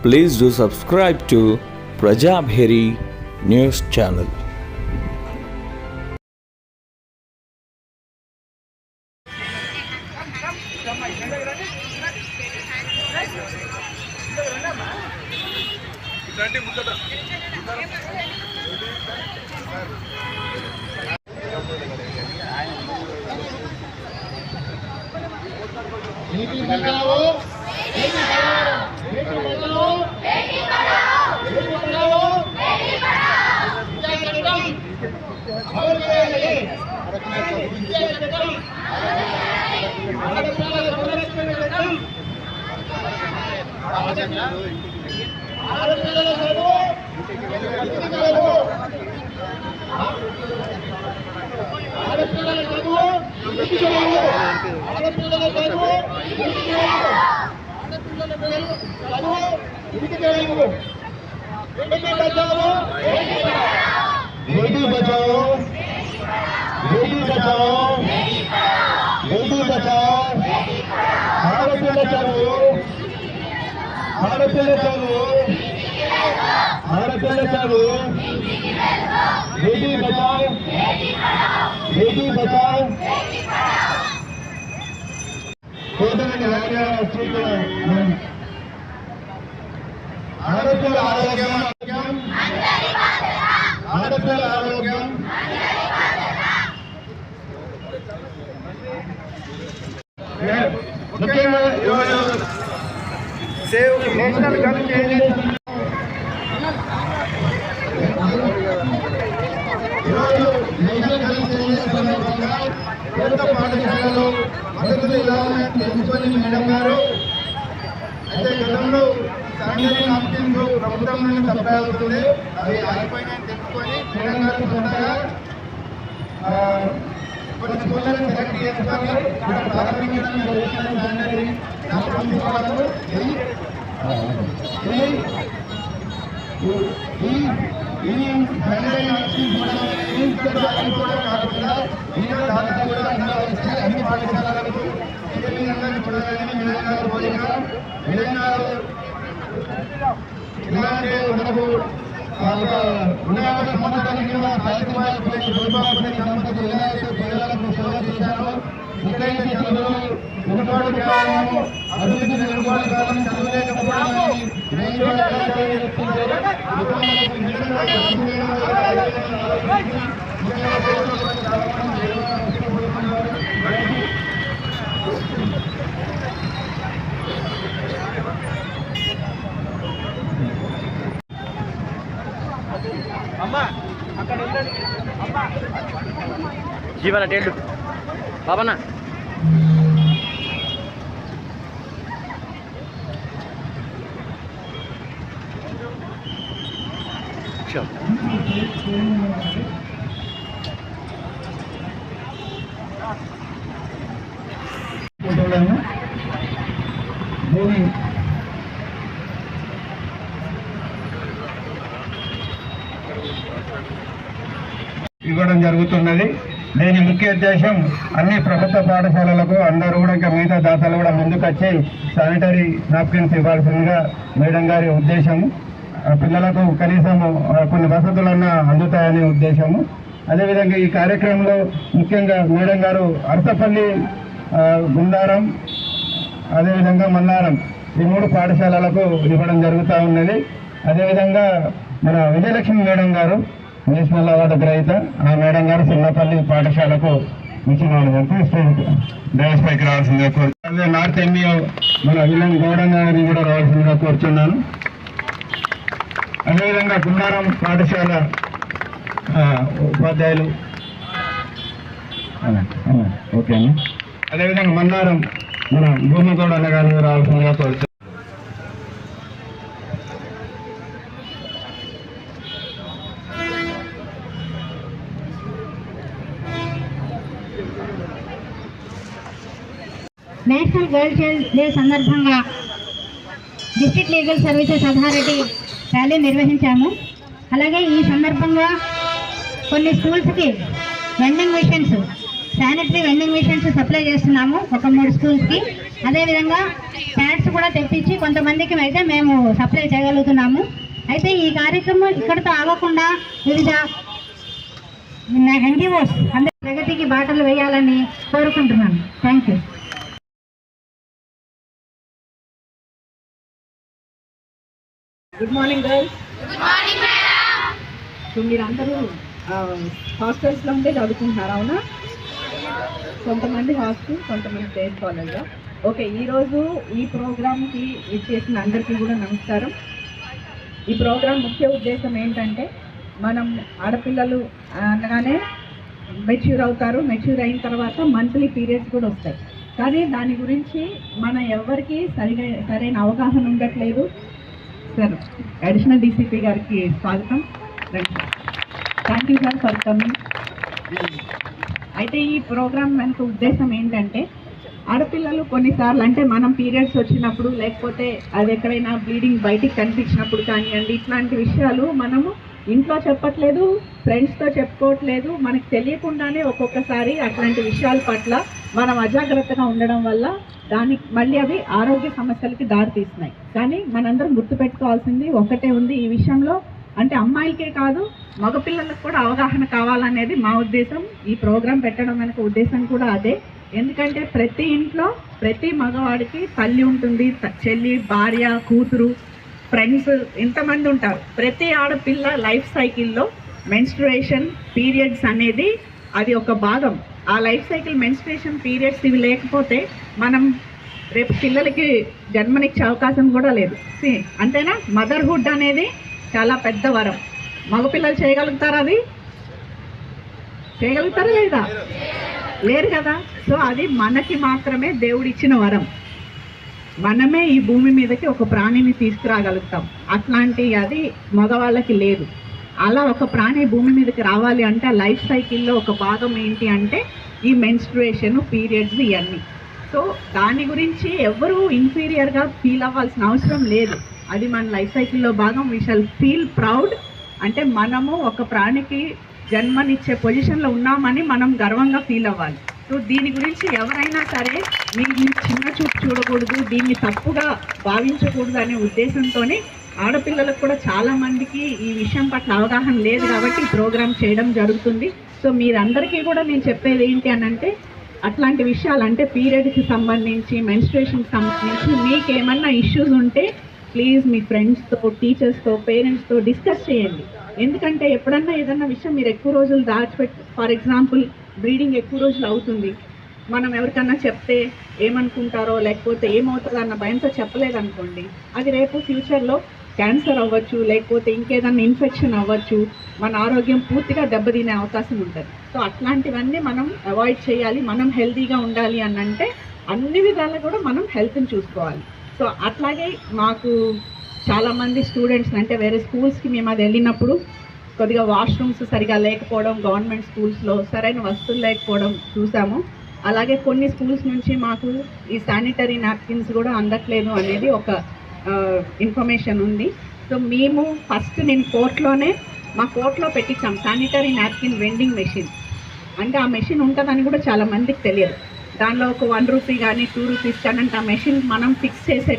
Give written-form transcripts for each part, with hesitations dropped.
Please do subscribe to Prajabheri News Channel. Beti Bachao Beti Padhao, Beti Bachao Beti Padhao, Beti Bachao Beti Padhao. विजय चक्रम और ये विजय चक्रम भारत का संरक्षण चक्रम भारत का सर्वो भारत का सर्वो बेटी बचाओ बेटी बचाओ बेटी बचाओ ఆడపిల్ల చదువు ఆడపిల్ల చదువు ఆడపిల్ల చదువు बेटी बचाओ बेटी बचाओ ఆడపిల్ల ఆరోగ్యం ఆడపిల్ల ఆరోగ్యం ముఖ్యంగా సేవ్ నేషనల్ గన్ చేంజెస్ ప్రభుత్వ పాఠశాలలో వసతులు ఎలా ఉన్నాయని తెలుసుకొని మేడం గారు అయితే గతంలో శానిటరీ నాప్కిన్స్ ప్రభుత్వం నుండి సప్లై అవుతుంది, అవి ఆగిపోయినాయని తెలుసుకొని మేడం గారు సొంతగా కొన్ని స్కూళ్ళని సెలెక్ట్ చేసుకొని ఇక్కడ ప్రారంభించడం జరుగుతుంది. శానిటరీ నాప్కిన్స్ ఇవ్వడము ఈ శానిటరీ నాప్కిన్స్ కూడా కాకుండా ఇంకా దాదాపు కూడా వచ్చి అన్ని పాఠశాలలకు చూడాలని మేడం గారు కోరిక. మేడం గారు ఇలాంటి మనకు వినాయక సంవత్సరానికి సంస్థకు వినాయక పిల్లలకు సేవ చేశారు. ఇక్కడైతే చదువులు వెనుకబడి కావాలను అభివృద్ధి వెనుకబడి కావాలని చదువులేకపోవడాన్ని జీవన టేళ్ళు బాబన్నా ఇవ్వడం జరుగుతున్నది. దీని ముఖ్య ఉద్దేశం అన్ని ప్రభుత్వ పాఠశాలలకు అందరూ కూడా ఇంకా మిగతా దాతలు కూడా ముందుకొచ్చి శానిటరీ నాప్కిన్స్ ఇవ్వాల్సిందిగా మేడం గారి ఉద్దేశము. పిల్లలకు కనీసం కొన్ని వసతులన్నా అందుతాయనే ఉద్దేశము. అదేవిధంగా ఈ కార్యక్రమంలో ముఖ్యంగా మేడం గారు అరసపల్లి, గుండారం, అదేవిధంగా మన్నారం ఈ 3 పాఠశాలలకు ఇవ్వడం జరుగుతూ ఉన్నది. అదేవిధంగా మన విజయలక్ష్మి మేడం గారు నేషనల్ అవార్డు గ్రహీత, ఆ మేడం గారు చిన్నపల్లి పాఠశాలకు ఇచ్చినందుకు డయాస్ పైకి రావాల్సిందిగా కోరుతున్నాను. నార్త్ ఎంఈఓ మన విలన్ గౌడన్ గారిని కూడా రావాల్సిందిగా కోరుతున్నాను. అదేవిధంగా గుండారం పాఠశాల ఉపాధ్యాయులు ఓకే అండి. అదేవిధంగా మన్నారం మన భూమిగౌడ అన్నగారిని రావాల్సిందిగా కోరుతున్నాను. నేషనల్ గర్ల్ చైల్డ్ డే సందర్భంగా district legal services authority rally నిర్వహించాము. అలాగే ఈ సందర్భంగా కొన్ని స్కూల్స్కి vending machines, sanitary vending machines supply చేస్తున్నాము. ఒక 3 స్కూల్స్కి అదేవిధంగా ప్యాడ్స్ కూడా తెప్పించి కొంతమందికి అయితే మేము సప్లై చేయగలుగుతున్నాము. అయితే ఈ కార్యక్రమం ఇక్కడితో ఆగకుండా వివిధ ఎన్జిఓస్ అందరి ప్రగతికి బాటలు వేయాలని కోరుకుంటున్నాను. Thank you. Good morning girls. So మీరందరూ హాస్టల్స్లో ఉంటే చదువుకుంటున్నారు, అవునా? కొంతమంది హాస్టల్, కొంతమంది డేస్ కాలేజ్లో. ఓకే, ఈరోజు ఈ ప్రోగ్రామ్కి ఇచ్చేసిన అందరికీ కూడా నమస్కారం. ఈ ప్రోగ్రాం ముఖ్య ఉద్దేశం ఏంటంటే, మనం ఆడపిల్లలు అనగానే మెచ్యూర్ అవుతారు, మెచ్యూర్ అయిన తర్వాత మంత్లీ పీరియడ్స్ కూడా వస్తాయి. కానీ దాని గురించి మన ఎవరికి సరైన అవగాహన ఉండట్లేదు. సార్, అడిషనల్ డీసీపీ గారికి స్వాగతం. Thank you sir for coming. అయితే ఈ ప్రోగ్రామ్ వెనుక ఉద్దేశం ఏంటంటే, ఆడపిల్లలు కొన్నిసార్లు అంటే మనం పీరియడ్స్ వచ్చినప్పుడు, లేకపోతే అది ఎక్కడైనా బ్లీడింగ్ బయటికి కనిపించినప్పుడు కానివ్వండి, ఇట్లాంటి విషయాలు మనము ఇంట్లో చెప్పట్లేదు, ఫ్రెండ్స్తో చెప్పుకోవట్లేదు. మనకు తెలియకుండానే ఒక్కొక్కసారి అట్లాంటి విషయాల పట్ల మనం అజాగ్రత్తగా ఉండడం వల్ల దానికి మళ్ళీ అవి ఆరోగ్య సమస్యలకి దారితీస్తున్నాయి. కానీ మనందరం గుర్తుపెట్టుకోవాల్సింది ఒకటే ఉంది ఈ విషయంలో, అంటే అమ్మాయిలకే కాదు మగపిల్లలకు కూడా అవగాహన కావాలనేది మా ఉద్దేశం. ఈ ప్రోగ్రాం పెట్టడం వెనక ఉద్దేశం కూడా అదే. ఎందుకంటే ప్రతి ఇంట్లో ప్రతి మగవాడికి తల్లి ఉంటుంది, చెల్లి, భార్య, కూతురు, ఫ్రెండ్స్ ఇంతమంది ఉంటారు. ప్రతి ఆడపిల్ల లైఫ్ సైకిల్లో మెన్స్ట్రుయేషన్, పీరియడ్స్ అనేది అది ఒక భాగం. ఆ లైఫ్ సైకిల్ మెన్స్ట్రుయేషన్, పీరియడ్స్ ఇవి లేకపోతే మనం రేపు పిల్లలకి జన్మనిచ్చే అవకాశం కూడా లేదు. అంతేనా? మదర్హుడ్ అనేది చాలా పెద్ద వరం. మగపిల్లలు చేయగలుగుతారా? అది చేయగలుగుతారా లేదా? లేరు కదా. సో అది మనకి మాత్రమే దేవుడిచ్చిన వరం. మనమే ఈ భూమి మీదకి ఒక ప్రాణిని తీసుకురాగలుగుతాం. అట్లాంటి అది మగవాళ్ళకి లేదు. అలా ఒక ప్రాణి భూమి మీదకి రావాలి అంటే ఆ లైఫ్ సైకిల్లో ఒక భాగం ఏంటి అంటే ఈ మెన్స్ట్రుయేషన్, పీరియడ్స్ ఇవన్నీ. సో దాని గురించి ఎవరు ఇన్ఫీరియర్గా ఫీల్ అవ్వాల్సిన అవసరం లేదు. అది మన లైఫ్ సైకిల్లో భాగం. We shall feel proud. అంటే మనము ఒక ప్రాణికి జన్మనిచ్చే పొజిషన్లో ఉన్నామని మనం గర్వంగా ఫీల్ అవ్వాలి. సో దీని గురించి ఎవరైనా సరే మీరు చిన్న చూపు చూడకూడదు, దీన్ని తప్పుగా భావించకూడదు అనే ఉద్దేశంతోనే ఆడపిల్లలకు కూడా చాలామందికి ఈ విషయం పట్ల అవగాహన లేదు కాబట్టి ఈ ప్రోగ్రామ్ చేయడం జరుగుతుంది. సో మీరందరికీ కూడా నేను చెప్పేది ఏంటి అని అంటే, అట్లాంటి విషయాలు అంటే పీరియడ్కి సంబంధించి, మెన్స్ట్రుయేషన్కి సంబంధించి మీకేమన్నా ఇష్యూస్ ఉంటే ప్లీజ్ మీ ఫ్రెండ్స్తో, టీచర్స్తో, పేరెంట్స్తో డిస్కస్ చేయండి. ఎందుకంటే ఎప్పుడన్నా ఏదన్నా విషయం మీరు ఎక్కువ రోజులు దాచిపెట్టి, ఫర్ ఎగ్జాంపుల్ బ్లీడింగ్ ఎక్కువ రోజులు అవుతుంది, మనం ఎవరికన్నా చెప్తే ఏమనుకుంటారో లేకపోతే ఏమవుతుందో అన్న భయంతో చెప్పలేదనుకోండి, అది రేపు ఫ్యూచర్లో క్యాన్సర్ అవ్వచ్చు, లేకపోతే ఇంకేదన్నా ఇన్ఫెక్షన్ అవ్వచ్చు, మన ఆరోగ్యం పూర్తిగా దెబ్బతినే అవకాశం ఉంటుంది. సో అట్లాంటివన్నీ మనం అవాయిడ్ చేయాలి. మనం హెల్తీగా ఉండాలి అని అంటే అన్ని విధాలు కూడా మనం హెల్త్ని చూసుకోవాలి. సో అట్లాగే మాకు చాలామంది స్టూడెంట్స్ అంటే వేరే స్కూల్స్కి మేము అది వెళ్ళినప్పుడు కొద్దిగా వాష్రూమ్స్ సరిగా లేకపోవడం, గవర్నమెంట్ స్కూల్స్లో సరైన వస్తువులు లేకపోవడం చూసాము. అలాగే కొన్ని స్కూల్స్ నుంచి మాకు ఈ శానిటరీ నాప్కిన్స్ కూడా అందట్లేదు అనేది ఒక ఇన్ఫర్మేషన్ ఉంది. సో మేము ఫస్ట్ నేను మా కోర్టులో పెట్టించాం శానిటరీ నాప్కిన్ వెండింగ్ మెషిన్. అంటే ఆ మెషిన్ ఉంటుందని కూడా చాలా మందికి తెలియదు. దానిలో ఒక 1 రూపీ కానీ 2 రూపీస్ కానీ అంటే ఆ మెషిన్ మనం ఫిక్స్ చేసే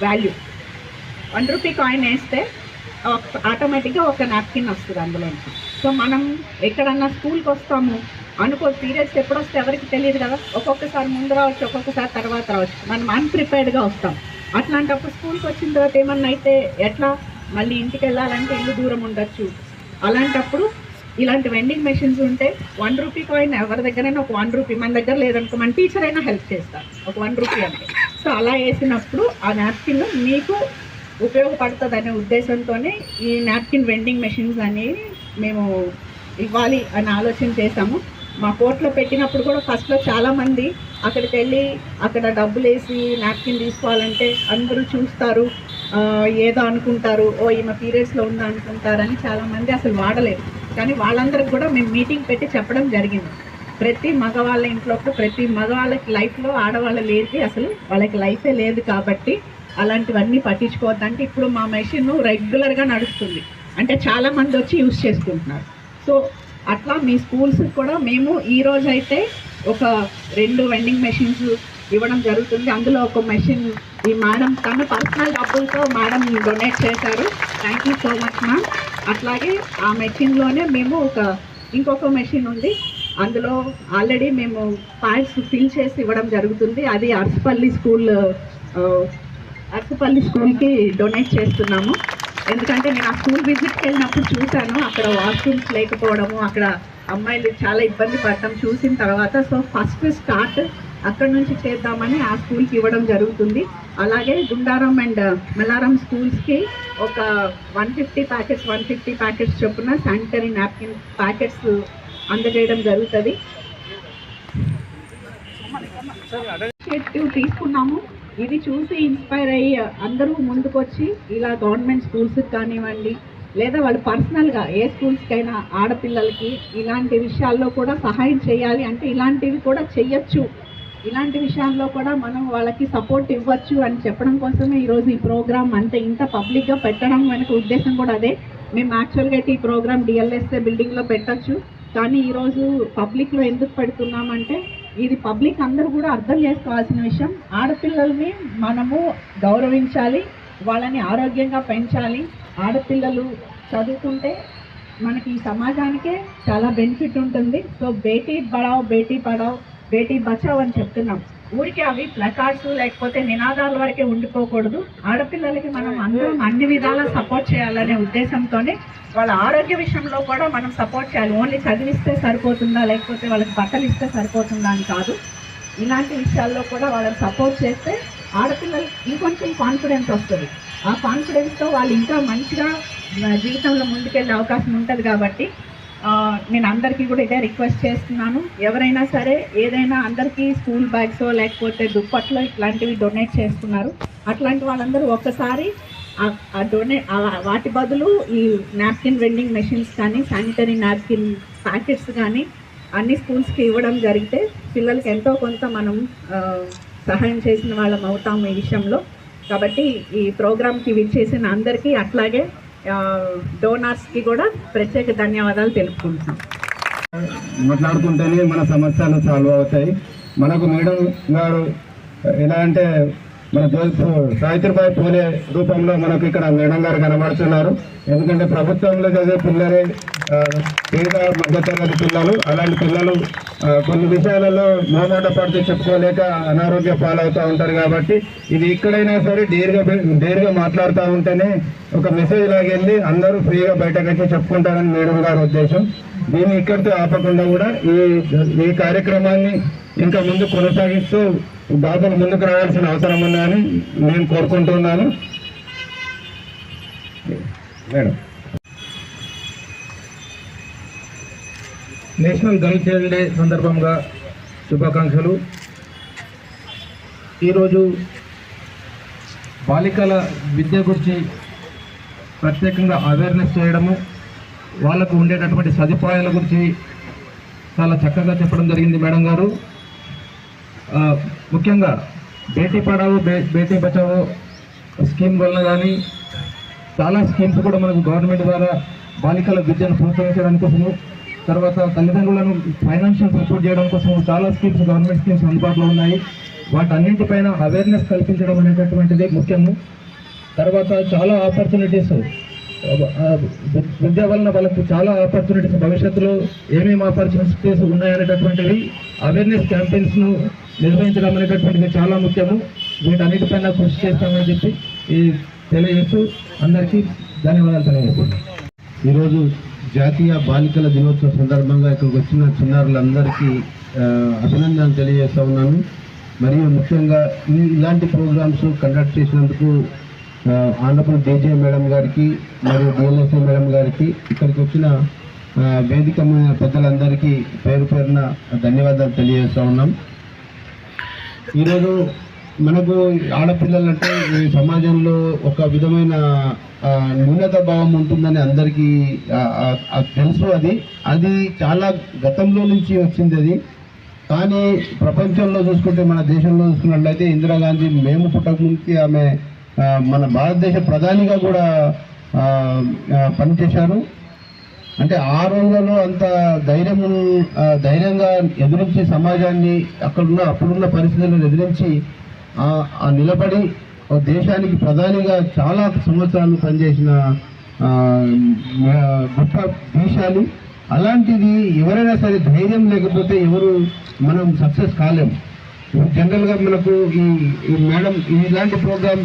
వాల్యూ 1 రూపీ కాయిన్ వేస్తే ఆటోమేటిక్గా ఒక నాప్కిన్ వస్తుంది అందులోంచి. సో మనం ఎక్కడన్నా స్కూల్కి వస్తాము అనుకో, పీరియడ్స్ ఎప్పుడు వస్తే ఎవరికి తెలియదు కదా, ఒక్కొక్కసారి ముందు రావచ్చు, ఒక్కొక్కసారి తర్వాత రావచ్చు, మనం అన్ప్రిపేర్డ్గా వస్తాం. అట్లాంటప్పుడు స్కూల్కి వచ్చిన తర్వాత ఏమన్నా అయితే ఎట్లా, మళ్ళీ ఇంటికి వెళ్ళాలంటే ఇల్లు దూరం ఉండొచ్చు. అలాంటప్పుడు ఇలాంటి వెండింగ్ మెషిన్స్ ఉంటే 1 రూపీ కాయిన్ ఎవరి దగ్గరైనా ఒక 1 రూపీ, మన దగ్గర లేదనుకో మన టీచర్ అయినా హెల్ప్ చేస్తారు ఒక 1 రూపీ అంటే. సో అలా వేసినప్పుడు ఆ నాప్కిన్ మీకు ఉపయోగపడుతుంది అనే ఉద్దేశంతోనే ఈ నాప్కిన్ వెండింగ్ మెషిన్స్ అనేవి మేము ఇవ్వాలి అని ఆలోచన చేశాము. మా కోర్టులో పెట్టినప్పుడు కూడా ఫస్ట్లో చాలామంది అక్కడికి వెళ్ళి అక్కడ డబ్బులు వేసి నాప్కిన్ తీసుకోవాలంటే అందరూ చూస్తారు, ఏదో అనుకుంటారు, ఓ ఈమె పీరియడ్స్లో ఉందా అనుకుంటారని చాలామంది అసలు వాడలేదు. కానీ వాళ్ళందరికి కూడా మేము మీటింగ్ పెట్టి చెప్పడం జరిగింది. ప్రతి మగవాళ్ళ ఇంట్లో, ప్రతి మగవాళ్ళకి లైఫ్లో ఆడవాళ్ళ లేదు, అసలు వాళ్ళకి లైఫే లేదు. కాబట్టి అలాంటివన్నీ పట్టించుకోవద్దంటే ఇప్పుడు మా మెషిన్ రెగ్యులర్గా నడుస్తుంది, అంటే చాలామంది వచ్చి యూజ్ చేసుకుంటున్నారు. సో అట్లా మీ స్కూల్స్ కూడా మేము ఈరోజు అయితే ఒక 2 వెండింగ్ మెషిన్స్ ఇవ్వడం జరుగుతుంది. అందులో ఒక మెషిన్ ఈ మేడం తన పర్సనల్ డబ్బులతో మేడం డొనేట్ చేశారు. Thank you so much ma'am. అట్లాగే ఆ మెషిన్లోనే మేము ఇంకొక మెషిన్ ఉంది, అందులో ఆల్రెడీ మేము ప్యాడ్స్ ఫిల్ చేసి ఇవ్వడం జరుగుతుంది. అది అర్సుపల్లి స్కూల్కి డొనేట్ చేస్తున్నాము. ఎందుకంటే నేను ఆ స్కూల్ విజిట్కి వెళ్ళినప్పుడు చూశాను, అక్కడ వాష్రూమ్స్ లేకపోవడము, అక్కడ అమ్మాయిలు చాలా ఇబ్బంది పడటం చూసిన తర్వాత సో ఫస్ట్ స్టార్ట్ అక్కడ నుంచి చేద్దామని ఆ స్కూల్కి ఇవ్వడం జరుగుతుంది. అలాగే గుండారం అండ్ మెలారం స్కూల్స్కి ఒక 150 ప్యాకెట్స్ చొప్పున శానిటరీ నాప్కిన్ ప్యాకెట్స్ అందజేయడం జరుగుతుంది. తీసుకున్నాము. ఇది చూసి ఇన్స్పైర్ అయ్యి అందరూ ముందుకొచ్చి ఇలా గవర్నమెంట్ స్కూల్స్కి కానివ్వండి, లేదా వాళ్ళు పర్సనల్గా ఏ స్కూల్స్కైనా ఆడపిల్లలకి ఇలాంటి విషయాల్లో కూడా సహాయం చేయాలి అంటే ఇలాంటివి కూడా చెయ్యొచ్చు, ఇలాంటి విషయాల్లో కూడా మనం వాళ్ళకి సపోర్ట్ ఇవ్వచ్చు అని చెప్పడం కోసమే ఈరోజు ఈ ప్రోగ్రామ్ అంటే ఇంత పబ్లిక్గా పెట్టడం వెనక ఉద్దేశం కూడా అదే. మేము యాక్చువల్గా అయితే ఈ ప్రోగ్రామ్ డిఎల్ఎస్ఏ బిల్డింగ్లో పెట్టచ్చు, కానీ ఈరోజు పబ్లిక్లో ఎందుకు పెడుతున్నామంటే ఇది పబ్లిక్ అందరూ కూడా అర్థం చేసుకోవాల్సిన విషయం. ఆడపిల్లల్ని మనము గౌరవించాలి, వాళ్ళని ఆరోగ్యంగా పెంచాలి. ఆడపిల్లలు చదువుకుంటే మనకి ఈ సమాజానికే చాలా బెనిఫిట్ ఉంటుంది. సో బేటీ పడావ్ బేటీ పడావ్ బేటీ బచావ్ అని చెప్తున్నాం. ఊరికే అవి ప్లకార్డ్స్ లేకపోతే నినాదాల వరకే ఉండిపోకూడదు. ఆడపిల్లలకి మనం అందరం అన్ని విధాలా సపోర్ట్ చేయాలనే ఉద్దేశంతోనే వాళ్ళ ఆరోగ్య విషయంలో కూడా మనం సపోర్ట్ చేయాలి. ఓన్లీ చదివిస్తే సరిపోతుందా లేకపోతే వాళ్ళకి బట్టలు ఇస్తే సరిపోతుందా అని కాదు, ఇలాంటి విషయాల్లో కూడా వాళ్ళని సపోర్ట్ చేస్తే ఆడపిల్లలకి ఇంకొంచెం కాన్ఫిడెన్స్ వస్తుంది. ఆ కాన్ఫిడెన్స్తో వాళ్ళు ఇంకా మంచిగా జీవితంలో ముందుకెళ్ళే అవకాశం ఉంటుంది. కాబట్టి నేను అందరికీ కూడా ఇదే రిక్వెస్ట్ చేస్తున్నాను, ఎవరైనా సరే ఏదైనా అందరికీ స్కూల్ బ్యాగ్సో లేకపోతే దుప్పట్లో ఇట్లాంటివి డొనేట్ చేస్తున్నారు, అట్లాంటి వాళ్ళందరూ ఒక్కసారి వాటి బదులు ఈ నాప్కిన్ వెండింగ్ మెషిన్స్ కానీ శానిటరీ నాప్కిన్ ప్యాకెట్స్ కానీ అన్ని స్కూల్స్కి ఇవ్వడం జరిగితే పిల్లలకి ఎంతో కొంత మనం సహాయం చేసిన వాళ్ళం అవుతాము ఈ విషయంలో. కాబట్టి ఈ ప్రోగ్రామ్కి విచ్చేసిన అందరికీ అట్లాగే డోనార్స్కి కూడా ప్రత్యేక ధన్యవాదాలు తెలుపుకుంటున్నాం. మాట్లాడుకుంటేనే మన సమస్యలు సాల్వ్ అవుతాయి. మనకు మేడం గారు ఎలా అంటే మన సావిత్రిబాయి పూలే రూపంలో మనకు ఇక్కడ మేడం గారు కనబడుతున్నారు. ఎందుకంటే ప్రభుత్వంలో చదివే పిల్లలే పేద మధ్యతరగతి పిల్లలు, అలాంటి పిల్లలు కొన్ని విషయాలలో మోమాట పడితే చెప్పుకోలేక అనారోగ్య పాలవుతూ ఉంటారు. కాబట్టి ఇది ఎక్కడైనా సరే డేర్గా మాట్లాడుతూ ఉంటేనే ఒక మెసేజ్ లాగెళ్ళి అందరూ ఫ్రీగా బయటకు వచ్చి చెప్పుకుంటారని మేడం గారి ఉద్దేశం. దీన్ని ఇక్కడితో ఆపకుండా కూడా ఈ కార్యక్రమాన్ని ఇంకా ముందు కొనసాగిస్తూ దాతలు ముందుకు రావాల్సిన అవసరం ఉందని నేను కోరుకుంటున్నాను. Madam, national girl child day సందర్భంగా శుభాకాంక్షలు. ఈరోజు బాలికల విద్య గురించి ప్రత్యేకంగా అవేర్నెస్ చేయడము, వాళ్ళకు ఉండేటటువంటి సదుపాయాల గురించి చాలా చక్కగా చెప్పడం జరిగింది మేడం గారు. ముఖ్యంగా బేటీ పడావో బేటీ బచావో స్కీమ్ వల్ల కానీ చాలా స్కీమ్స్ కూడా మనకు గవర్నమెంట్ ద్వారా బాలికల విద్యను ప్రోత్సహించడానికి కోసము, తర్వాత తల్లిదండ్రులను ఫైనాన్షియల్ సపోర్ట్ చేయడం కోసం చాలా స్కీమ్స్ గవర్నమెంట్ స్కీమ్స్ అందుబాటులో ఉన్నాయి. వాటన్నింటిపైన అవేర్నెస్ కల్పించడం అనేటటువంటిది ముఖ్యము. తర్వాత చాలా ఆపర్చునిటీస్ విద్య వలన వాళ్ళకు చాలా ఆపర్చునిటీస్, భవిష్యత్తులో ఏమేమి ఆపర్చునిటీస్ ఉన్నాయనేటటువంటివి అవేర్నెస్ క్యాంపెయిన్స్ను నిర్వహించడం అనేటటువంటిది చాలా ముఖ్యము. వీటన్నిటిపైన కృషి చేస్తామని చెప్పి తెలియజేస్తూ అందరికీ ధన్యవాదాలు తెలియజేస్తున్నాను. ఈరోజు జాతీయ బాలికల దినోత్సవం సందర్భంగా ఇక్కడికి వచ్చిన చిన్నారులందరికీ అభినందనలు తెలియజేస్తూ ఉన్నాను. మరియు ముఖ్యంగా ఇలాంటి ప్రోగ్రామ్స్ కండక్ట్ చేసినందుకు ఆనరబుల్ డీజే మేడం గారికి మరియు డిఎల్ఎస్ఏ మేడం గారికి, ఇక్కడికి వచ్చిన వేదిక మీద పెద్దలందరికీ పేరు పేరున ధన్యవాదాలు తెలియజేస్తూ ఉన్నాం. ఈరోజు మనకు ఆడపిల్లలంటే ఈ సమాజంలో ఒక విధమైన న్యూనత భావం ఉంటుందని అందరికీ తెలుసు. అది చాలా గతంలో నుంచి వచ్చింది అది. కానీ ప్రపంచంలో చూసుకుంటే మన దేశంలో చూసుకున్నట్లయితే ఇందిరాగాంధీ మేము పుట్టకముందుకి ఆమె మన భారతదేశ ప్రధానిగా కూడా పనిచేశారు. అంటే ఆ రోజులలో అంత ధైర్యంగా ఎదురించి సమాజాన్ని అప్పుడున్న పరిస్థితులను ఎదిరించి నిలబడి దేశానికి ప్రధానిగా చాలా సంవత్సరాలు పనిచేసిన గొప్ప దేశాలు. అలాంటిది ఎవరైనా సరే ధైర్యం లేకపోతే మనం సక్సెస్ కాలేము. జనరల్గా మనకు ఈ మేడం ఇలాంటి ప్రోగ్రామ్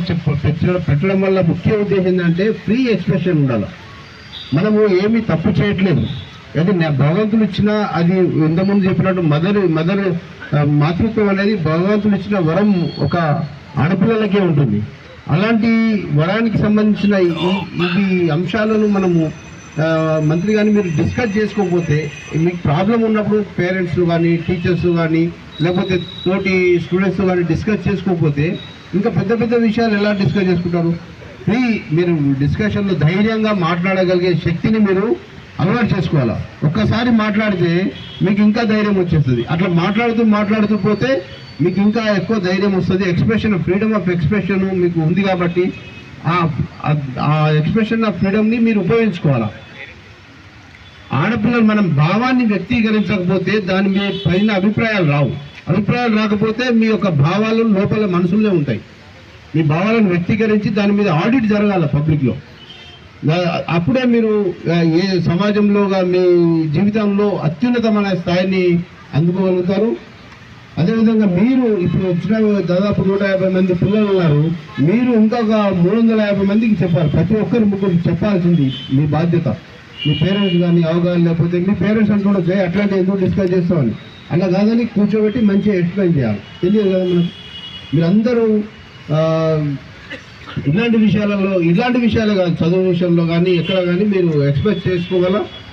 పెట్టడం వల్ల ముఖ్య ఉద్దేశం ఏంటంటే ఫ్రీ ఎక్స్ప్రెషన్ ఉండాలి. మనము ఏమీ తప్పు చేయట్లేదు. అంటే భగవంతుడు ఇచ్చిన అది ఇంతకుముందు చెప్పినట్టు మాతృత్వం అనేది భగవంతుడు ఇచ్చిన వరం ఒక ఆడపిల్లలకే ఉంటుంది. అలాంటి వరానికి సంబంధించిన ఈ అంశాలను మనము మంత్రి కానీ మీరు డిస్కస్ చేసుకోకపోతే, మీకు ప్రాబ్లం ఉన్నప్పుడు పేరెంట్స్ కానీ టీచర్స్ కానీ లేకపోతే తోటి స్టూడెంట్స్ కానీ డిస్కస్ చేసుకోకపోతే ఇంకా పెద్ద పెద్ద విషయాలు ఎలా డిస్కస్ చేసుకుంటారు? మీరు డిస్కషన్లో ధైర్యంగా మాట్లాడగలిగే శక్తిని మీరు అలవాటు చేసుకోవాలా. ఒక్కసారి మాట్లాడితే మీకు ఇంకా ధైర్యం వచ్చేస్తుంది. అట్లా మాట్లాడుతూ పోతే మీకు ఇంకా ఎక్కువ ధైర్యం వస్తుంది. ఫ్రీడమ్ ఆఫ్ ఎక్స్ప్రెషన్ మీకు ఉంది కాబట్టి ఆ ఎక్స్ప్రెషన్ ఆఫ్ ఫ్రీడమ్ని మీరు ఉపయోగించుకోవాలా. ఆడపిల్లలు మనం భావాన్ని వ్యక్తీకరించకపోతే దాని మీ పైన అభిప్రాయాలు రాకపోతే మీ యొక్క భావాలు లోపల మనసులో ఉంటాయి. మీ భావాలను వ్యక్తీకరించి దాని మీద ఆడిట్ జరగాల పబ్లిక్లో. అప్పుడే మీరు ఏ సమాజంలోగా మీ జీవితంలో అత్యున్నతమైన స్థాయిని అందుకోగలుగుతారు. అదేవిధంగా మీరు ఇప్పుడు వచ్చిన దాదాపు 150 మంది పిల్లలు ఉన్నారు. మీరు ఇంకొక 350 మందికి చెప్పాలి. ప్రతి ఒక్కరు ముగ్గురు చెప్పాల్సింది మీ బాధ్యత. మీ పేరెంట్స్ కానీ అవగాహన లేకపోతే మీ పేరెంట్స్ అంటుండొచ్చు అట్లాంటి ఎందుకు డిస్కస్ చేస్తామని. అలా కాదని కూర్చోబెట్టి మంచిగా ఎక్స్ప్లెయిన్ చేయాలి. తెలియదు కదా మనకు. మీరందరూ ఇలాంటి విషయాలే కాదు, చదువు విషయంలో కానీ ఎక్కడ కానీ మీరు ఎక్స్పెక్ట్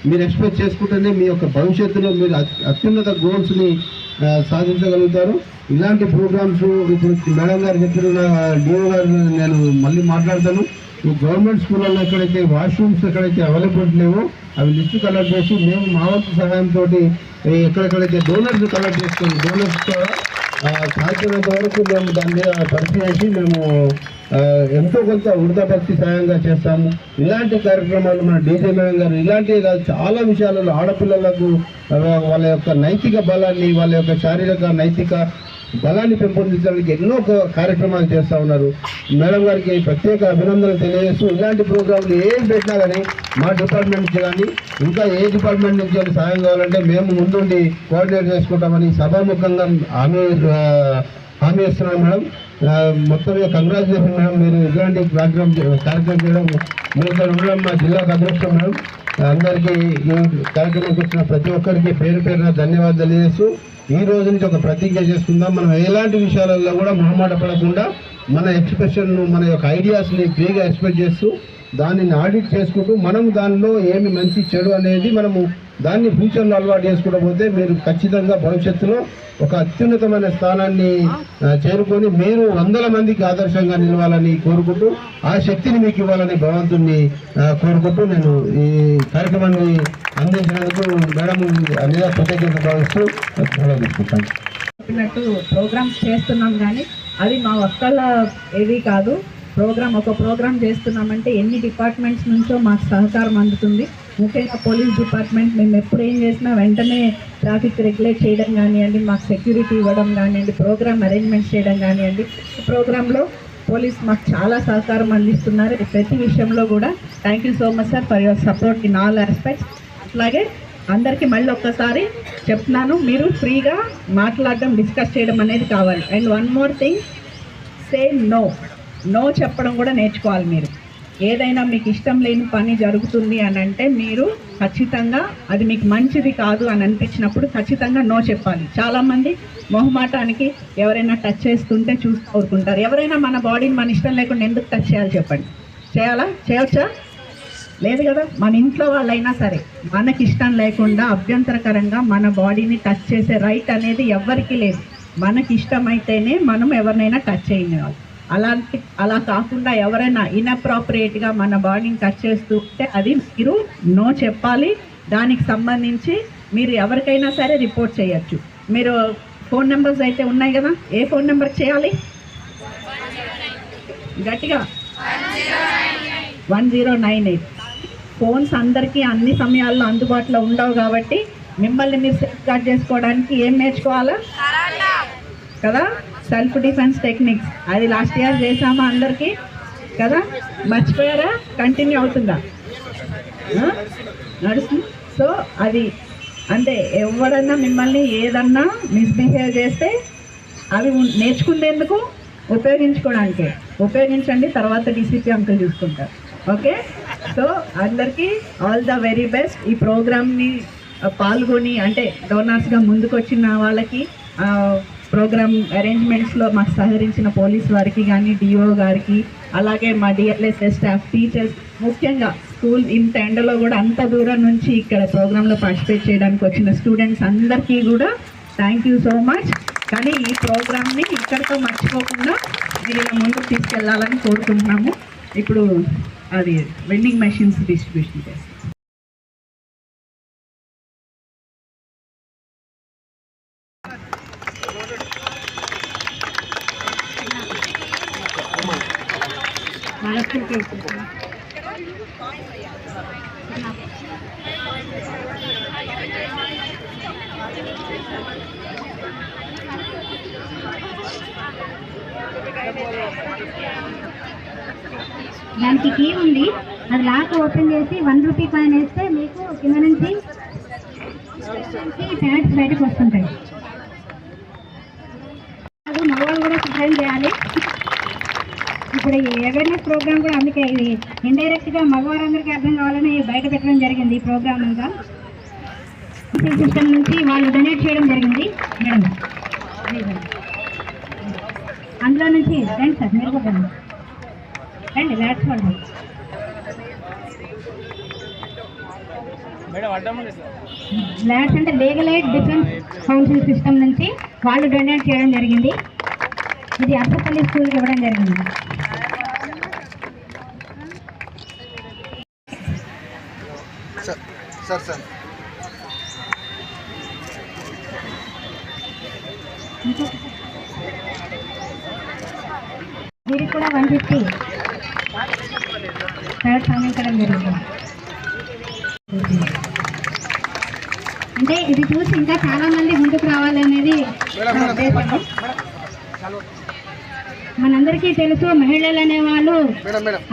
మీరు ఎక్స్పెక్ట్ చేసుకుంటేనే మీ యొక్క భవిష్యత్తులో మీరు అత్యున్నత గోల్స్ని సాధించగలుగుతారు. ఇలాంటి ప్రోగ్రామ్స్ ఇప్పుడు మేడం గారు చెప్పిన డిఓ గారు నేను మళ్ళీ మాట్లాడతాను. ఈ గవర్నమెంట్ స్కూళ్ళల్లో ఎక్కడైతే వాష్రూమ్స్ ఎక్కడైతే అవైలబుల్ లేవో అవి లిస్టు కలెక్ట్ చేసి మేము మా వంతు సహాయంతో ఎక్కడెక్కడైతే డోనర్స్ కలెక్ట్ చేసుకొని డోనర్స్తో సాధ్యమైనంత వరకు మేము దాని మీద పరిశీలించి మేము ఎంతో కొంత వృధాభక్తి సాయంగా చేస్తాము. ఇలాంటి కార్యక్రమాలు మన డీజే మేడం గారు ఇలాంటివి కాదు, చాలా విషయాలలో ఆడపిల్లలకు వాళ్ళ యొక్క నైతిక బలాన్ని, వాళ్ళ యొక్క శారీరక నైతిక బలాన్ని పెంపొందించడానికి ఎన్నో కార్యక్రమాలు చేస్తూ ఉన్నారు. మేడం గారికి ప్రత్యేక అభినందనలు తెలియజేస్తూ ఇలాంటి ప్రోగ్రాంలు ఏం పెట్టినా కానీ మా డిపార్ట్మెంట్ నుంచి కానీ ఇంకా ఏ డిపార్ట్మెంట్ నుంచి కానీ సాయం కావాలంటే మేము ముందుండి కోఆర్డినేట్ చేసుకుంటామని సభాముఖంగా హామీ ఇస్తున్నాం. మేడం మొత్తం కంగ్రాచులేషన్ మేడం. మీరు ఇలాంటి కార్యక్రమం చేయడం మీరు ఉండడం మా జిల్లాకు అదృష్టం మేడం. అందరికీ ఈ కార్యక్రమంకి వచ్చిన ప్రతి ఒక్కరికి పేరున ధన్యవాదాలు తెలియజేస్తూ ఈ రోజు నుంచి ఒక ప్రతిజ్ఞ చేసుకుందాం. మనం ఎలాంటి విషయాలలో కూడా మొహమాట పడకుండా మన ఎక్స్ప్రెషన్ను, మన యొక్క ఐడియాస్ని ఫ్రీగా ఎక్స్ప్రెస్ చేస్తూ దానిని ఆడిట్ చేసుకుంటూ మనం దానిలో ఏమి మంచి చెడు అనేది మనము దాన్ని ఫ్యూచర్లో అలవాటు చేసుకోకపోతే మీరు ఖచ్చితంగా భవిష్యత్తులో ఒక అత్యున్నతమైన స్థానాన్ని చేరుకొని మీరు 100 మందికి ఆదర్శంగా నిలవాలని కోరుకుంటూ ఆ శక్తిని మీకు ఇవ్వాలని భగవంతుని కోరుకుంటూ నేను ఈ కార్యక్రమాన్ని అందించినందుకు మేడం అన్ని కృతజ్ఞత భావిస్తూ తీసుకుంటాను. చెప్పినట్టు ప్రోగ్రామ్స్ చేస్తున్నాం కానీ అది మా ఒక్కళ్ళ ఏది కాదు. ఒక ప్రోగ్రామ్ చేస్తున్నామంటే ఎన్ని డిపార్ట్మెంట్స్ నుంచో మాకు సహకారం అందుతుంది. ముఖ్యంగా పోలీస్ డిపార్ట్మెంట్ మేము ఎప్పుడు ఏం చేసినా వెంటనే ట్రాఫిక్ రెగ్యులేట్ చేయడం కానివ్వండి, మాకు సెక్యూరిటీ ఇవ్వడం కానివ్వండి, ప్రోగ్రామ్ అరేంజ్మెంట్స్ చేయడం కానివ్వండి. ఈ ప్రోగ్రాంలో పోలీస్ మాకు చాలా సహకారం అందిస్తున్నారు. ప్రతి విషయంలో కూడా thank you so much sir for your support in all aspects. అట్లాగే అందరికీ మళ్ళీ ఒక్కసారి చెప్తున్నాను, మీరు ఫ్రీగా మాట్లాడడం, డిస్కస్ చేయడం అనేది కావాలి. And one more thing, say no చెప్పడం కూడా నేర్చుకోవాలి. మీరు ఏదైనా మీకు ఇష్టం లేని పని జరుగుతుంది అని అంటే మీరు ఖచ్చితంగా అది మీకు మంచిది కాదు అని అనిపించినప్పుడు ఖచ్చితంగా నో చెప్పాలి. చాలామంది మొహమాటానికి ఎవరైనా టచ్ చేస్తుంటే చూస్తూ ఊరుకుంటారు. ఎవరైనా మన బాడీని మన ఇష్టం లేకుండా ఎందుకు టచ్ చేయాలి చెప్పండి? చేయవచ్చా? లేదు కదా. మన ఇంట్లో వాళ్ళైనా సరే మనకి ఇష్టం లేకుండా అభ్యంతరకరంగా మన బాడీని టచ్ చేసే రైట్ అనేది ఎవ్వరికీ లేదు. మనకి ఇష్టమైతేనే మనం ఎవరినైనా టచ్ చేయనివ్వాలి. అలా కాకుండా ఎవరైనా ఇన్అప్రాపరియేట్గా మన బాడీని టచ్ చేస్తూ ఉంటే అది మీరు నో చెప్పాలి. దానికి సంబంధించి మీరు ఎవరికైనా సరే రిపోర్ట్ చేయొచ్చు. మీరు ఫోన్ నెంబర్స్ అయితే ఉన్నాయి కదా, ఏ ఫోన్ నెంబర్కి చేయాలి? గట్టిగా 1098. ఫోన్స్ అందరికీ అన్ని సమయాల్లో అందుబాటులో ఉండవు కాబట్టి మిమ్మల్ని మీరు సేఫ్ గార్డ్ చేసుకోవడానికి ఏం నేర్చుకోవాలా కదా, సెల్ఫ్ డిఫెన్స్ టెక్నిక్స్. అది లాస్ట్ ఇయర్ చేసామా అందరికీ కదా, మర్చిపోయారా? కంటిన్యూ అవుతుందా? నడుస్తుంది. సో అది అంటే ఎవడన్నా మిమ్మల్ని ఏదన్నా మిస్బిహేవ్ చేస్తే అవి నేర్చుకునేందుకు ఉపయోగించుకోవడానికి ఉపయోగించండి, తర్వాత డీసీపీ అంకుల్ చూసుకుంటారు. ఓకే, సో అందరికీ ఆల్ ద వెరీ బెస్ట్. ఈ ప్రోగ్రామ్ని పాల్గొని అంటే డోనర్స్గా ముందుకు వచ్చిన వాళ్ళకి, ప్రోగ్రామ్ అరేంజ్మెంట్స్లో మాకు సహకరించిన పోలీస్ వారికి కానీ, డిఓ గారికి, అలాగే మా డిఎల్ఎస్ఎస్ స్టాఫ్, టీచర్స్, ముఖ్యంగా స్కూల్ ఇంత ఎండలో కూడా అంత దూరం నుంచి ఇక్కడ ప్రోగ్రాంలో పార్టిసిపేట్ చేయడానికి వచ్చిన స్టూడెంట్స్ అందరికీ కూడా థ్యాంక్ యూ సో మచ్. కానీ ఈ ప్రోగ్రామ్ని ఇక్కడితో మర్చిపోకుండా మీరు ఇలా ముందుకు తీసుకెళ్లాలని కోరుకుంటున్నాము. ఇప్పుడు అది వెండింగ్ మెషిన్స్ డిస్ట్రిబ్యూషన్ చేస్తాం. దానికి కీ ఉంది, అది లాక్ ఓపెన్ చేసి 1 రూపీ కాయిన్ వేస్తే మీకు కింద నుంచి ప్యాడ్స్ బయటకు వస్తుంటాయి. అది మగవాళ్ళు కూడా సహాయం చేయాలి. ఇప్పుడు ఈ అవేర్నెస్ ప్రోగ్రామ్ కూడా అందుకే ఇది ఇండైరెక్ట్గా మగవారందరికీ అర్థం కావాలని బయట పెట్టడం జరిగింది. ఈ ప్రోగ్రామ్ అంతా సిస్టమ్ నుంచి వాళ్ళు డొనేట్ చేయడం జరిగింది. మేడం అందులో నుంచి రండి సార్, మీరు కూడా రండి. ల్యాడ్స్ వాళ్ళు ల్యాడ్స్ అంటే legal aid defence council system నుంచి వాళ్ళు డొనేట్ చేయడం జరిగింది. ఇది అర్సపల్లి స్కూల్కి ఇవ్వడం జరిగింది. సార్ వీరికి కూడా 150 ప్యాడ్స్ అందించడం జరిగింది. అంటే ఇది చూసి ఇంకా చాలా మంది ముందుకు రావాలనేది ఉద్దేశం. మనందరికీ తెలుసు, మహిళలు అనేవాళ్ళు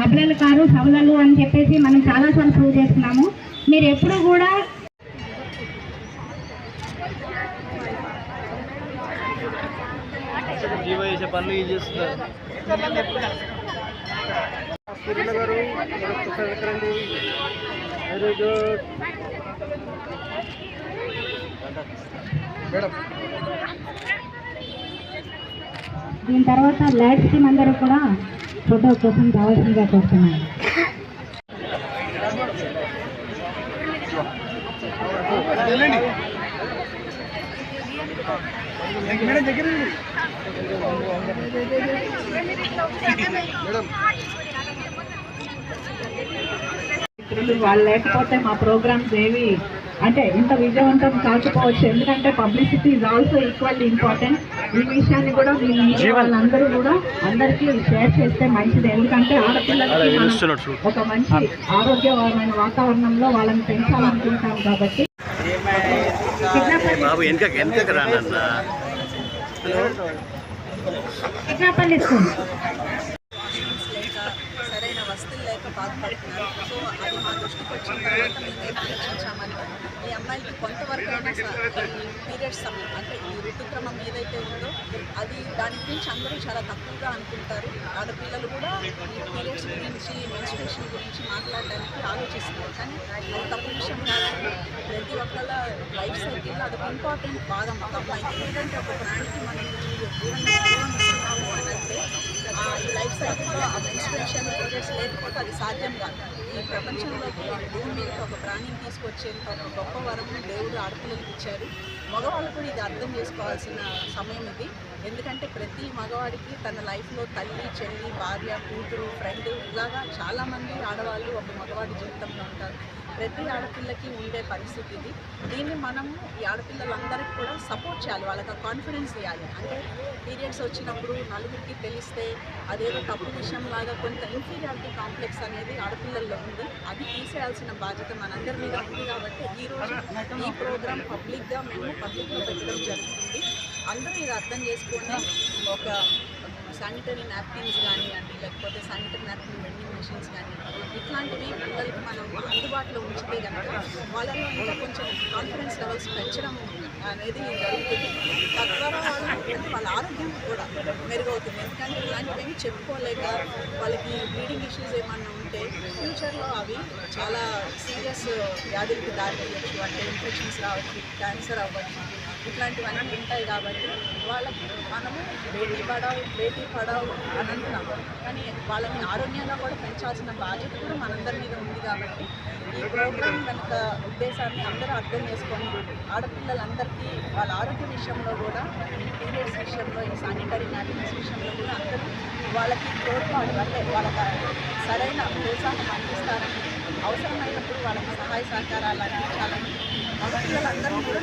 అబలలు కారు సబలలు అని చెప్పేసి మనం చాలాసార్లు ప్రూవ్ చేస్తున్నాము. మీరు ఎప్పుడు కూడా పనులు చేస్తున్నారు. Very good madam. దీని తర్వాత ల్యాడ్స్ టీమ్ అందరూ కూడా ఫోటో కోసం కావాల్సిందిగా కోరుతున్నాను. వాళ్ళు లేకపోతే మా ప్రోగ్రామ్స్ ఏవి అంటే ఇంత విజయవంతం కాకపోవచ్చు. ఎందుకంటే publicity is also equally important. ఈ విషయాన్ని కూడా వాళ్ళందరూ కూడా అందరికీ షేర్ చేస్తే మంచిది. ఎందుకంటే ఆడపిల్లలకి ఒక మంచి ఆరోగ్యకరమైన వాతావరణంలో వాళ్ళని పెంచాలనుకుంటాం కాబట్టి. కిడ్నాపల్లి స్కూల్ సరైన వస్తువులు లేక బాధపడుతున్నారు. సో అది మా దృష్టికి వచ్చిన తర్వాత మేము నిర్ణయించామని ఈ అమ్మాయిలకి కొంతవరకు అయినా పీరియడ్స్ సమయం అంటే ఈ ఋతుక్రమం ఏదైతే ఉందో అది దాని గురించి అందరూ చాలా తక్కువగా అనుకుంటారు. ఆడపిల్లలు కూడా ఈ పీరియడ్స్ గురించి మెన్స్ట్రుయేషన్ గురించి మాట్లాడడానికి ఆలోచిస్తున్నారు. కానీ అది తప్పు విషయం కాదు. ప్రతి ఒక్కళ్ళ లైఫ్ సైకిల్లో అదొక ఇంపార్టెంట్ భాగం ఒక అమ్మాయికి. ఎందుకంటే ఒక ప్రాణికి మనం జీవనిస్తున్నాము అని అంటే ఈ లైఫ్ సైకిల్లో ఆ మెన్స్ట్రుయేషన్ పీరియడ్స్ లేకపోతే అది సాధ్యం కాదు. ఈ ప్రపంచంలోకి భూమి మీదకి ఒక ప్రాణిని తీసుకొచ్చేంత ఒక గొప్ప వరం దేవుడు ఆడపిల్లలకి ఇచ్చారు. మగవాళ్ళు కూడా ఇది అర్థం చేసుకోవాల్సిన సమయం ఇది. ఎందుకంటే ప్రతి మగవాడికి తన లైఫ్లో తల్లి, చెల్లి, భార్య, కూతురు, ఫ్రెండ్ ఇలాగా చాలామంది ఆడవాళ్ళు ఒక మగవాడి జీవితంలో ఉంటారు. ప్రతి ఆడపిల్లకి ఉండే పరిస్థితి ఇది. దీన్ని మనము ఈ ఆడపిల్లలందరికీ కూడా సపోర్ట్ చేయాలి, వాళ్ళకి కాన్ఫిడెన్స్ ఇవ్వాలి. అంటే పీరియడ్స్ వచ్చినప్పుడు నలుగురికి తెలిస్తే అదేదో తప్పు విషయం లాగా కొంత ఇన్ఫీరియారిటీ కాంప్లెక్స్ అనేది ఆడపిల్లల్లో ఉంది. అది తీసేయాల్సిన బాధ్యత మనందరి మీద ఉంది. కాబట్టి ఈరోజు ఈ ప్రోగ్రాం పబ్లిక్గా మేము పబ్లిక్లో పెట్టడం జరుగుతుంది. అందరూ ఇది అర్థం చేసుకొని ఒక శానిటరీ నాప్కిన్స్ కానివ్వండి, లేకపోతే శానిటరీ నాప్కిన్ వెండింగ్ మెషిన్స్ కానివ్వండి, ఇట్లాంటివి పిల్లలకి మనం అందుబాటులో ఉంచితే కనుక వాళ్ళలో ఇంకా కొంచెం కాన్ఫిడెన్స్ లెవెల్స్ పెంచడం అనేది జరుగుతుంది. తద్వారా వాళ్ళ ఆరోగ్యం కూడా మెరుగవుతుంది. ఎందుకంటే ఇలాంటివి చెప్పుకోలేక వాళ్ళకి బ్లీడింగ్ ఇష్యూస్ ఏమన్నా ఉంటే ఫ్యూచర్లో అవి చాలా సీరియస్ వ్యాధులకు దారితీయచ్చు. అంటే ఇన్ఫెక్షన్స్ రావచ్చు, క్యాన్సర్ అవ్వచ్చు, ఇట్లాంటివన్నీ ఉంటాయి. కాబట్టి వాళ్ళకి మనము బేటీ పడావ్ అని అంటున్నాం, కానీ వాళ్ళని ఆరోగ్యంగా కూడా పెంచాల్సిన బాధ్యత కూడా మనందరి మీద ఉంది. కాబట్టి ఈ ప్రోగ్రాం వెనుక ఉద్దేశాన్ని అందరూ అర్థం చేసుకొని ఆడపిల్లలందరికీ వాళ్ళ ఆరోగ్య విషయంలో కూడా, పీరియడ్స్ విషయంలో, ఈ శానిటరీ నాప్కిన్స్ విషయంలో కూడా అందరూ వాళ్ళకి తోడ్పాటు, అంటే వాళ్ళకి సరైన ప్రోత్సాహం అందిస్తారని, అవసరమైనప్పుడు వాళ్ళకి సహాయ సహకారాలు అందించాలని ఆడపిల్లలందరూ కూడా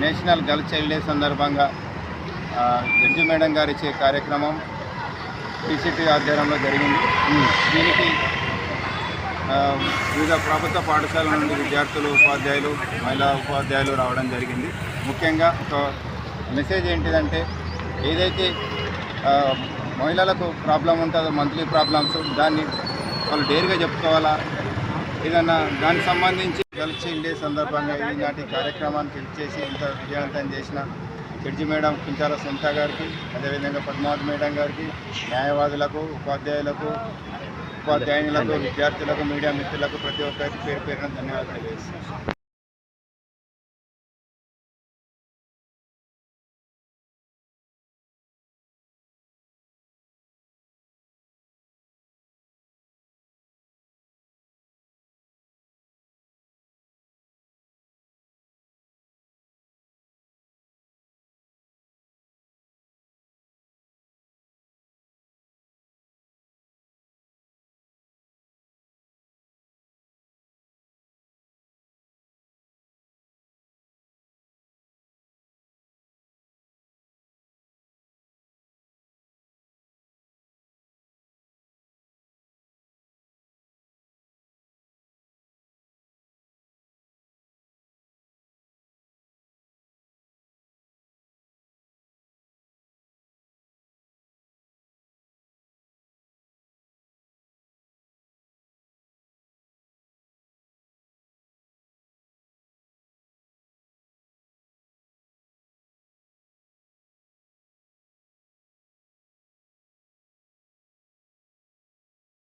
నేషనల్ గర్ల్ చైల్డ్ డే సందర్భంగా జడ్జి మేడం గారు ఇచ్చే కార్యక్రమం టీసీటీ ఆధ్వర్యంలో జరిగింది. దీనికి వివిధ ప్రభుత్వ పాఠశాలల నుండి విద్యార్థులు, ఉపాధ్యాయులు, మహిళా ఉపాధ్యాయులు రావడం జరిగింది. ముఖ్యంగా ఒక మెసేజ్ ఏంటిదంటే, ఏదైతే మహిళలకు ప్రాబ్లం ఉంటుందో, మంత్లీ ప్రాబ్లమ్స్, దాన్ని వాళ్ళు డేర్గా చెప్పుకోవాలా, ఏదన్నా దానికి సంబంధించి గర్ల్ చైల్డ్ డే సందర్భంగా ఈనాటి కార్యక్రమాన్ని చేసి ఇంత విజయవంతం చేసిన జడ్జి మేడం కించాల సునీత గారికి, అదేవిధంగా పద్మావతి మేడం గారికి, న్యాయవాదులకు, ఉపాధ్యాయులకు, ఉపాధ్యాయునులకు, విద్యార్థులకు, మీడియా మిత్రులకు ప్రతి ఒక్కరికి పేరు పేరున ధన్యవాదాలు తెలియజేస్తాను.